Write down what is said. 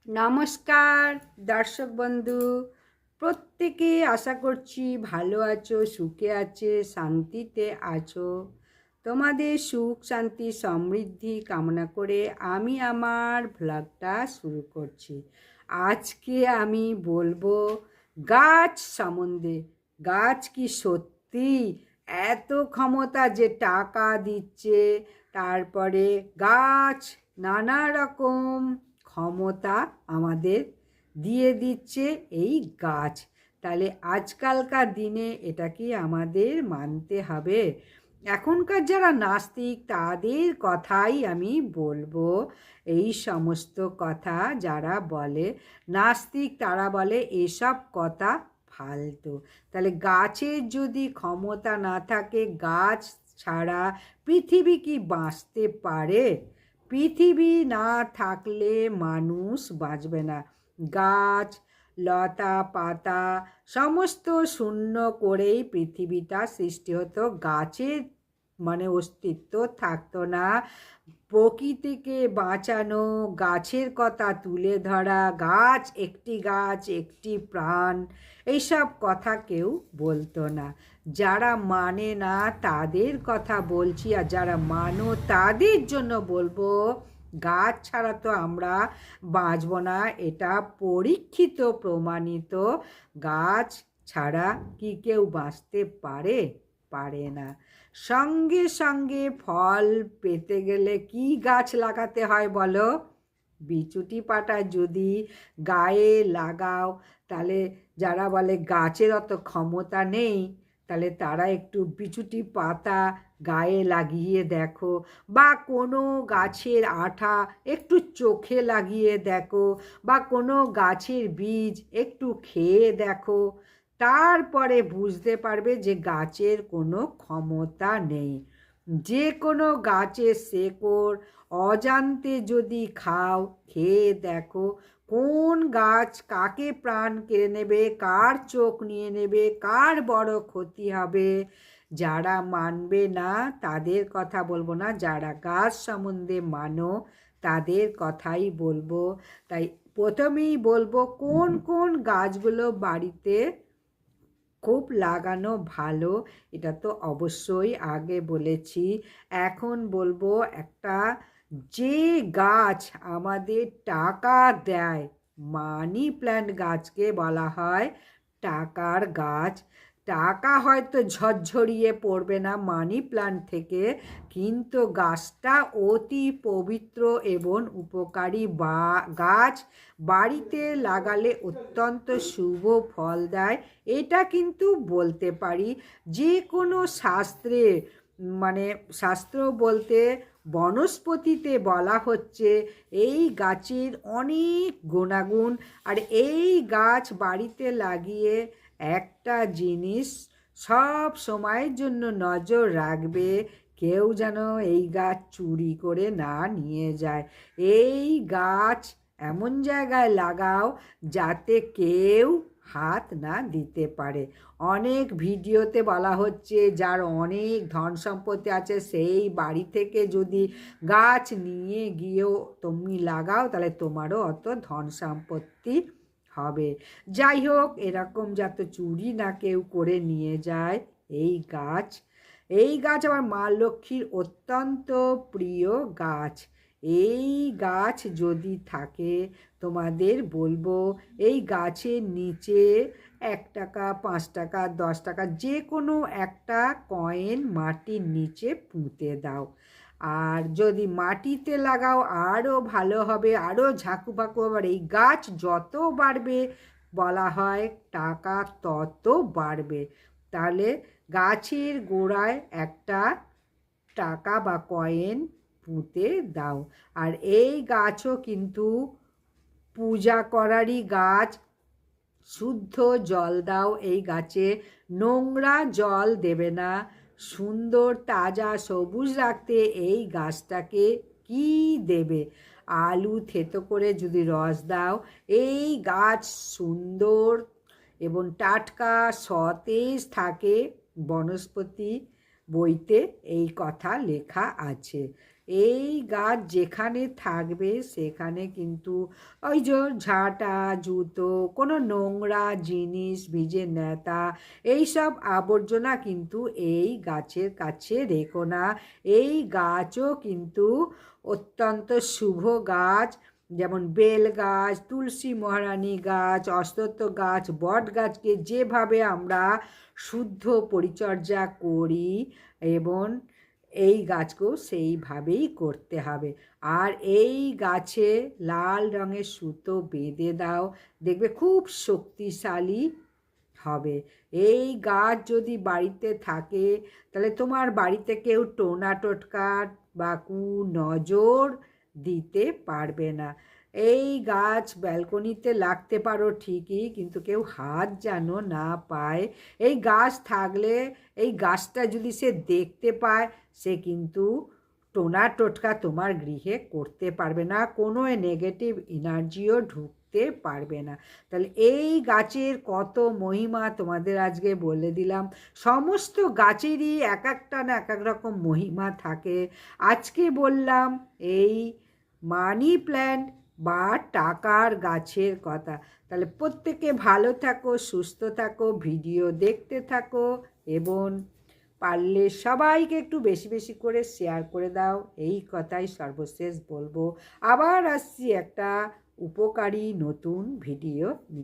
নমস্কার দর্শক বন্ধু, প্রত্যেকে আশা করছি ভালো আছো, সুখে আছে, শান্তিতে আছো। তোমাদের সুখ শান্তি সমৃদ্ধি কামনা করে আমি আমার ভ্লগটা শুরু করছি। আজকে আমি বলবো গাছ সম্বন্ধে। গাছ কি সত্যি এত ক্ষমতা যে টাকা দিচ্ছে? তারপরে গাছ নানা রকম ক্ষমতা আমাদের দিয়ে দিচ্ছে এই গাছ। তাহলে আজকালকার দিনে এটা কি আমাদের মানতে হবে? এখনকার যারা নাস্তিক তাদের কথাই আমি বলবো। এই সমস্ত কথা যারা বলে নাস্তিক তারা বলে এসব কথা ফালতু। তাহলে গাছের যদি ক্ষমতা না থাকে, গাছ ছাড়া পৃথিবী কি বাঁচতে পারে? পৃথিবী না থাকলে মানুষ বাঁচবে না। গাছ লতা পাতা সমস্ত শূন্য করেই পৃথিবীটা সৃষ্টি হতো, গাছের অস্তিত্ব থাকতো না। প্রকৃতিকে বাঁচানো, গাছের কথা তুলে ধরা, গাছ একটি প্রাণ, এইসব কথা কেউ বলতো না। যারা মানে না তাদের কথা বলছি, আর যারা মানো তাদের জন্য বলবো গাছ ছাড়া তো আমরা বাঁচব না, এটা পরীক্ষিত প্রমাণিত। গাছ ছাড়া কি কেউ বাঁচতে পারে? পারে না। সঙ্গে সঙ্গে ফল পেতে গেলে কি গাছ লাগাতে হয় বলো? বিচুটি পাতা যদি গায়ে লাগাও, তাহলে যারা বলে গাছের অত ক্ষমতা নেই, তাহলে তারা একটু বিচুটি পাতা গায়ে লাগিয়ে দেখো, বা কোনো গাছের আঠা একটু চোখে লাগিয়ে দেখো, বা কোনো গাছের বীজ একটু খেয়ে দেখো, তারপরে বুঝতে পারবে যে গাছের কোনো ক্ষমতা নেই। যে কোনো গাছের শেকড় অজান্তে যদি খাও, খেয়ে দেখো কোন গাছ কাকে প্রাণ কেড়ে নেবে, কার চোখ নিয়ে নেবে, কার বড় ক্ষতি হবে। যারা মানবে না তাদের কথা বলবো না, যারা গাছ সম্বন্ধে মানো তাদের কথাই বলবো। তাই প্রথমেই বলবো কোন কোন গাছগুলো বাড়িতে খুব লাগানো ভালো, এটা তো অবশ্যই আগে বলেছি। এখন বলবো একটা, যে গাছ আমাদের টাকা দেয়, মানি প্ল্যান্ট গাছকে বলা হয় টাকার গাছ। টাকা হয়তো ঝরঝরিয়ে পড়বে না মানি প্ল্যান্ট থেকে, কিন্তু গাছটা অতি পবিত্র এবং উপকারী গাছ। বাড়িতে লাগালে অত্যন্ত শুভ ফল দেয়, এটা কিন্তু বলতে পারি। যে কোনো শাস্ত্রে, শাস্ত্র বলতে বনস্পতিতে বলা হচ্ছে এই গাছের অনেক গুণাগুণ। আর এই গাছ বাড়িতে লাগিয়ে একটা জিনিস সব সময়ের জন্য নজর রাখবে, কেউ যেন এই গাছ চুরি করে না নিয়ে যায়। এই গাছ এমন জায়গায় লাগাও যাতে কেউ হাত না দিতে পারে। অনেক ভিডিওতে বলা হচ্ছে যার অনেক ধন সম্পত্তি আছে সেই বাড়ি থেকে যদি গাছ নিয়ে গিয়েও তুমি লাগাও, তাহলে তোমারও অত ধন সম্পত্তি হবে। যাই হোক, এরকম যাতে চুরি না কেউ করে নিয়ে যায় এই গাছ আবার মা লক্ষ্মীর অত্যন্ত প্রিয় গাছ। এই গাছ যদি থাকে, তোমাদের বলবো এই গাছের নিচে 1 টাকা, 5 টাকা, 10 টাকা যে কোনো একটা কয়েন মাটির নিচে পুঁতে দাও। আর যদি মাটিতে লাগাও আরও ভালো হবে, আরও ঝাঁকু ফাঁকু হবে। এই গাছ যত বাড়বে বলা হয় টাকা তত বাড়বে। তাহলে গাছের গোড়ায় একটা টাকা বা কয়েন পুঁতে দাও। আর এই গাছও কিন্তু পূজা করারই গাছ। শুদ্ধ জল দাও এই গাছে, নোংরা জল দেবে না। সুন্দর তাজা সবুজ রাখতে এই গাছটাকে কি দেবে? আলু থেতো করে যদি রস দাও, এই গাছ সুন্দর এবং টাটকা সতেজ থাকে। বনস্পতি বইতে এই কথা লেখা আছে। এই গাছ যেখানে থাকবে সেখানে কিন্তু ওই যে ঝাঁটা জুতো কোনো নোংরা জিনিস ভিজে নেতা এইসব আবর্জনা কিন্তু এই গাছের কাছে রেখো না। এই গাছও কিন্তু অত্যন্ত শুভ গাছ, যেমন বেল গাছ, তুলসী মহারানী গাছ, অশ্বত্থ গাছ, বট গাছকে যেভাবে আমরা শুদ্ধ পরিচর্যা করি এবং এই গাছকেও সেইভাবেই করতে হবে। আর এই গাছে লাল রঙের সুতো বেঁধে দাও, দেখবে খুব শক্তিশালী হবে। এই গাছ যদি বাড়িতে থাকে তাহলে তোমার বাড়িতে কেউ টোনা টোটকা বা কুনজর দিতে পারবে না। এই গাছ ব্যালকনিতে লাগতে পারো ঠিকই, কিন্তু কেউ হাত যেন না পায়। এই গাছ থাকলে, এই গাছটা যদি সে দেখতে পায়, সে কিন্তু টোনা টোটকা তোমার গৃহে করতে পারবে না, কোনো নেগেটিভ এনার্জিও ঢুকতে পারবে না। তাহলে এই গাছের কত মহিমা তোমাদের আজকে বলে দিলাম। সমস্ত গাছেরই এক একটা না এক এক রকম মহিমা থাকে। আজকে বললাম এই মানি প্ল্যান্ট বা টাকার গাছের কথা। তাহলে প্রত্যেকে ভালো থাকো, সুস্থ থাকো, ভিডিও দেখতে থাকো এবং পারলে সবাইকে একটু বেশি বেশি করে শেয়ার করে দাও। এই কথাই সর্বশেষ বলবো। আবার আসছি একটা উপকারী নতুন ভিডিও নিয়ে।